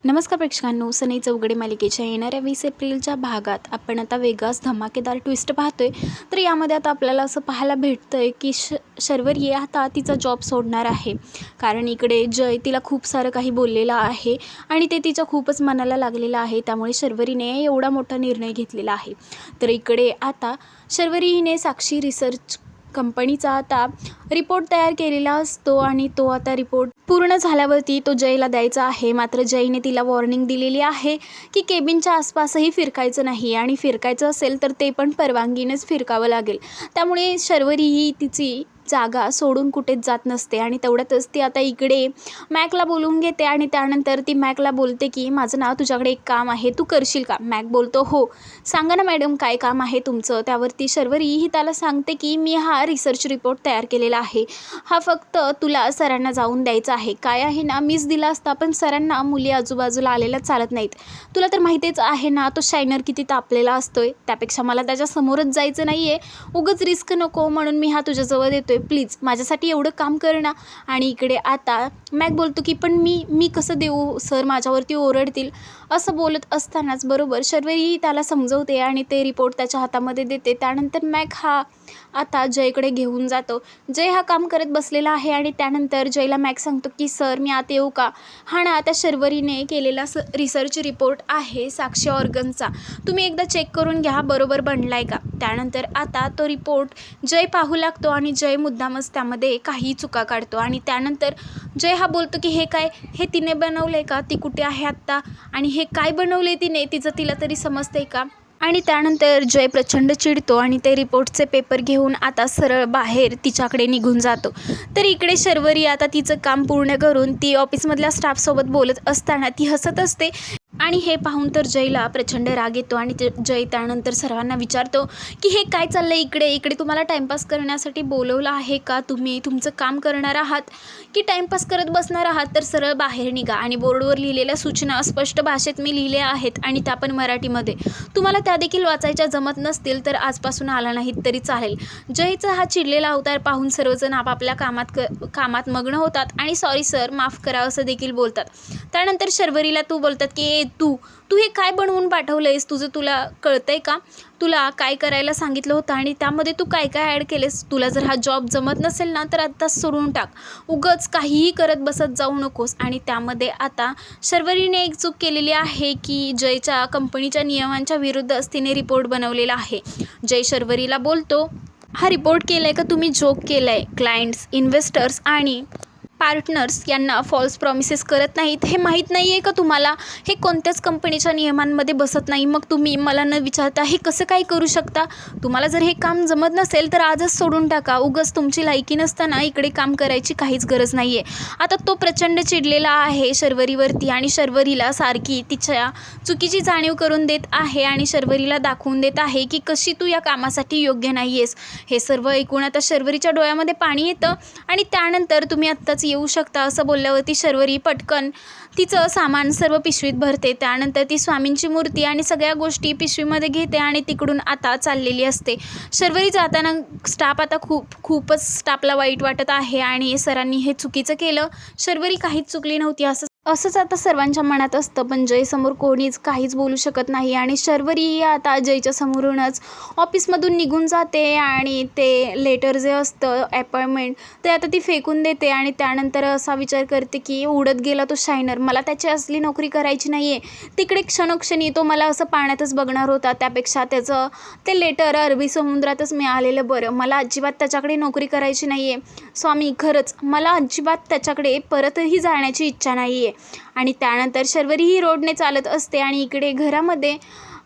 नमस्कार प्रेक्षकांनो, सनई चौघडे मालिकेच्या येणाऱ्या 20 एप्रिलच्या भागात आपण आता वेगळाच धमाकेदार ट्विस्ट पाहतोय। तर यामध्ये आता आपल्याला असं पाहायला भेटतंय की शर्वरी आता तिचा जॉब सोडणार आहे, कारण इकडे जय तिला खूप सारं काही बोललेलं आहे आणि ते तिच्या खूपच मनाला लागलेलं आहे। त्यामुळे शर्वरीने एवढा मोठा निर्णय घेतलेला आहे। तर इकडे आता शर्वरी हिने साक्षी रिसर्च कंपनीचा आता रिपोर्ट तयार केलेला असतो आणि तो आता रिपोर्ट पूर्ण झाल्यावरती तो जयला द्यायचा आहे। मात्र जयने तिला वॉर्निंग दिलेली आहे की केबिनच्या आसपासही फिरकायचं नाही आणि फिरकायचं असेल तर ते पण परवानगीनेच फिरकावं लागेल। त्यामुळे शर्वरी ही तिची जागा सोडून कुठेच जात नसते आणि तेवढ्यातच ती आता इकडे मॅकला बोलवून घेते आणि त्यानंतर ती मॅकला बोलते की माझं नाव तुझ्याकडे एक काम आहे, तू करशील का? मॅक बोलतो हो, सांगा ना मॅडम काय काम आहे तुमचं? त्यावरती शर्वरी ही त्याला सांगते की मी हा रिसर्च रिपोर्ट तयार केलेला आहे, हा फक्त तुला सरांना जाऊन द्यायचा आहे। काय आहे ना, मीच दिला असता पण सरांना मुली आजूबाजूला आलेल्या चालत नाहीत, तुला तर माहितीच आहे ना तो शायनर किती तापलेला असतोय, त्यापेक्षा मला त्याच्या समोरच जायचं नाही आहे, उगाच रिस्क नको म्हणून मी हा तुझ्याजवळ देतोय, प्लीज माझ्यासाठी एवढं काम कर ना। आणि इकडे आता मॅक बोलतो की पण मी कसं देऊ सर, माझ्यावरती ओरडतील। असं बोलत असतानाच बरोबर शर्वरी त्याला समजवते आणि ते रिपोर्ट त्याच्या हातामध्ये देते। त्यानंतर मॅक हा आता जयकडे घेऊन जातो। जय हा काम करत बसलेला आहे आणि त्यानंतर जयला मॅक सांगतो की सर मी आत येऊ का? हा ना, आता शर्वरीने केलेला रिसर्च रिपोर्ट आहे साक्षी ऑर्गनचा, तुम्ही एकदा चेक करून घ्या बरोबर बनलाय का? त्यानंतर आता तो रिपोर्ट जय पाहू लागतो आणि जय मुद्दामच त्यामध्ये काही चुका काढतो आणि त्यानंतर जय हा बोलतो की हे काय, हे तिने बनवलंय का? ती कुठे आहे आत्ता? आणि हे काय बनवलंय तिने, तिला तरी समजतंय का? आणि त्यानंतर जय प्रचंड चिडतो आणि ते रिपोर्टचे पेपर घेऊन आता सरळ बाहेर तिच्याकडे निघून जातो। तर इकडे शर्वरी आता तिचं काम पूर्ण करून ती ऑफिसमधल्या स्टाफसोबत बोलत असताना ती हसत असते आणि हे पाहून तर जयला प्रचंड राग येतो आणि जय त्यानंतर सर्वांना विचारतो की हे काय चाललं इकडे तुम्हाला टाईमपास करण्यासाठी बोलवलं आहे का? तुम्ही तुमचं काम करणार आहात की टाईमपास करत बसणार आहात? तर सरळ बाहेर निघा। आणि बोर्डवर लिहिलेल्या सूचना स्पष्ट भाषेत मी लिहिल्या आहेत आणि त्या पण मराठीमध्ये, तुम्हाला त्या देखील वाचायच्या जमत नसतील तर आजपासून आला नाहीत तरी चालेल। जयचा हा चिडलेला अवतार पाहून सर्वजण आपापल्या कामात मग्न होतात आणि सॉरी सर, माफ करा असं देखील बोलतात। त्यानंतर शर्वरीला बोलतात की तू हे काय बनवून पाठवलंयस, तुला कळतंय का? तुला काय करायला सांगितलं होतं आणि त्यामध्ये तू काय काय ॲड केलेस? तुला जर हा जॉब जमत नसेल ना तर आत्ताच सोडून टाक, उगाच काहीही करत बसत जाऊ नकोस। आणि त्यामध्ये आता शर्वरीने एक चूक केलेली आहे की जयच्या कंपनीच्या नियमांच्या विरुद्धच तिने रिपोर्ट बनवलेला आहे। जय शर्वरीला बोलतो, हा रिपोर्ट केलाय का तुम्ही जोक केलाय? क्लायंट्स, इन्व्हेस्टर्स आणि पार्टनर्स यांना फॉल्स प्रॉमिसेस करत नाहीत, हे माहीत नाही आहे का तुम्हाला? हे कोणत्याच कंपनीच्या नियमांमध्ये बसत नाही, मग तुम्ही मला न विचारता हे कसं काय करू शकता? तुम्हाला जर हे काम जमत नसेल तर आजच सोडून टाका, उगाच तुमची लायकी नसताना इकडे काम करायची काहीच गरज नाही आहे। आता तो प्रचंड चिडलेला आहे शर्वरीवरती आणि शर्वरीला सारखी तिच्या चुकीची जाणीव करून देत आहे आणि शर्वरीला दाखवून देत आहे की कशी तू या कामासाठी योग्य नाही आहेस। हे सर्व ऐकून आता शर्वरीच्या डोळ्यामध्ये पाणी येतं आणि त्यानंतर तुम्ही आत्ताच येऊ शकता असं बोलल्यावरती शर्वरी पटकन तिचं सामान सर्व पिशवीत भरते। त्यानंतर ती स्वामींची मूर्ती आणि सगळ्या गोष्टी पिशवीमध्ये घेते आणि तिकडून आता चाललेली असते। शर्वरी जाताना स्टाफ आता खूपच स्टाफला वाईट वाटत आहे आणि सरांनी हे चुकीचं केलं, शर्वरी काहीच चुकली नव्हती असंच आता सर्वांच्या मनात असतं। पण जयसमोर कोणीच काहीच बोलू शकत नाही आणि शर्वरी आता जयच्या समोरूनच ऑफिसमधून निघून जाते आणि ते लेटर जे असतं अपॉइंटमेंट ते आता ती फेकून देते आणि त्यानंतर असा विचार करते की उडत गेला तो शायनर, मला त्याची असली नोकरी करायची नाही आहे। तिकडे क्षणोक्षणी तो मला असं पाण्यातच बघणार होता, त्यापेक्षा त्याचं ते लेटर अरबी समुद्रातच मिळालेलं बरं, मला अजिबात त्याच्याकडे नोकरी करायची नाही आहे। स्वामी खरंच मला अजिबात त्याच्याकडे परतही जाण्याची इच्छा नाही आहे। आणि त्यानंतर शर्वरी ही रोडने चालत असते आणि इकडे घरामध्ये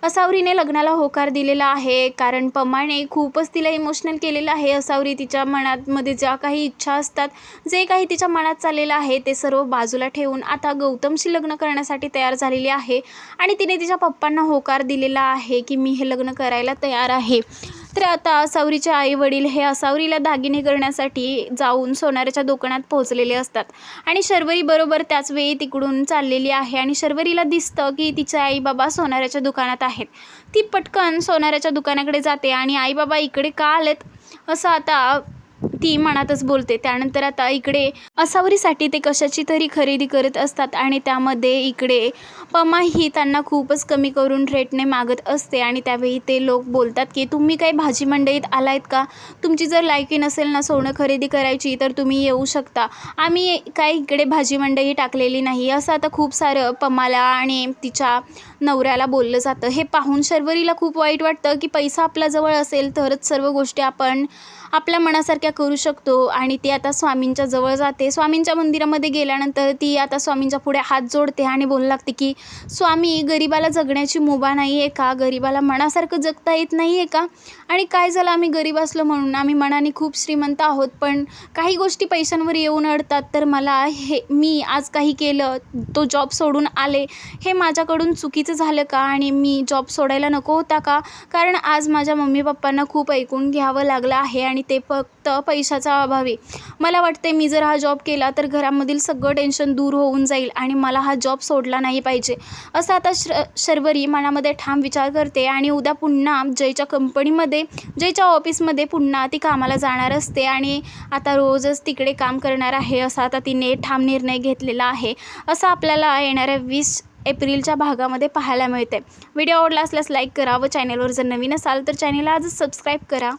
असावरीने लग्नाला होकार दिलेला आहे, कारण पमाने खूपच तिला इमोशनल केलेलं आहे। असावरी तिच्या मनामध्ये ज्या काही इच्छा असतात, जे काही तिच्या मनात चाललेलं आहे ते सर्व बाजूला ठेवून आता गौतमशी लग्न करण्यासाठी तयार झालेली आहे आणि तिने तिच्या पप्पांना होकार दिलेला आहे की मी हे लग्न करायला तयार आहे। तर आता असावरीचे आई वडील हे असावरीला दागिने करण्यासाठी जाऊन सोनाराच्या दुकानात पोहोचलेले असतात आणि शर्वरी बरोबर त्याच वेळी तिकडून चाललेली आहे आणि शर्वरीला दिसतं की तिचे आई बाबा सोनाराच्या दुकानात आहेत। ती पटकन सोनाराच्या दुकानाकडे जाते आणि आई बाबा इकडे का आलेत असं आता ती मनातच बोलते. त्यानंतर आता इकडे असावरीसाठी ते कशाची तरी खरेदी करत असतात आणि त्यामध्ये इकडे पमा ही त्यांना खूपच कमी करून रेटने मागत असते आणि त्यावेळी ते लोक बोलतात की तुम्ही काही भाजी मंडईत आलायत का? तुमची जर लायकी नसेल ना सोनं खरेदी करायची तर तुम्ही येऊ शकता. आम्ही काही इकडे भाजी मंडई टाकलेली नाही. असं आता खूप सारं पमाला आणि तिच्या नवऱ्याला बोललं जातं. हे पाहून शर्वरीला खूप वाईट वाटतं की पैसा आपल्याजवळ असेल तरच सर्व गोष्टी आपण आपल्या मनासारख्या करू शकतो आणि ती आता स्वामींच्या जवळ जाते. स्वामींच्या मंदिरामध्ये गेल्यानंतर ती आता स्वामींच्या पुढे हात जोडते आणि बोलू लागते की स्वामी, गरिबाला जगण्याची मुभा नाही आहे का? गरिबाला मनासारखं जगता येत नाही आहे का? आणि काय झालं, आम्ही गरीब असलो म्हणून आम्ही मनाने खूप श्रीमंत आहोत, पण काही गोष्टी पैशांवर येऊन अडतात. तर मला मी आज काही केलं, तो जॉब सोडून आले, हे माझ्याकडून चुकीचं झालं का? आणि मी जॉब सोडायला नको होता का? कारण आज माझ्या मम्मी पप्पांना खूप ऐकून घ्यावं लागलं आहे आणि ते फक्त पैशाच्या अभावी. मला वाटते मी जर हा जॉब केला तर घरामधील सगळं टेन्शन दूर होऊन जाईल आणि मला हा जॉब सोडला नाही पाहिजे. असं आता शर्वरी मनामध्ये ठाम विचार करते आणि उद्या पुन्हा जयच्या कंपनीमध्ये, जयच्या ऑफिसमध्ये पुन्हा ती कामाला जाणार असते आणि आता रोजच तिकडे काम करणार आहे. असा आता तिने ठाम निर्णय घेतलेला आहे. असं आपल्याला येणाऱ्या 20 एप्रिलच्या भागामध्ये पाहायला मिळते. व्हिडिओ आवडला असल्यास लाईक करा व चॅनलवर जर नवीन असाल तर चॅनलला आजच सबस्क्राईब करा.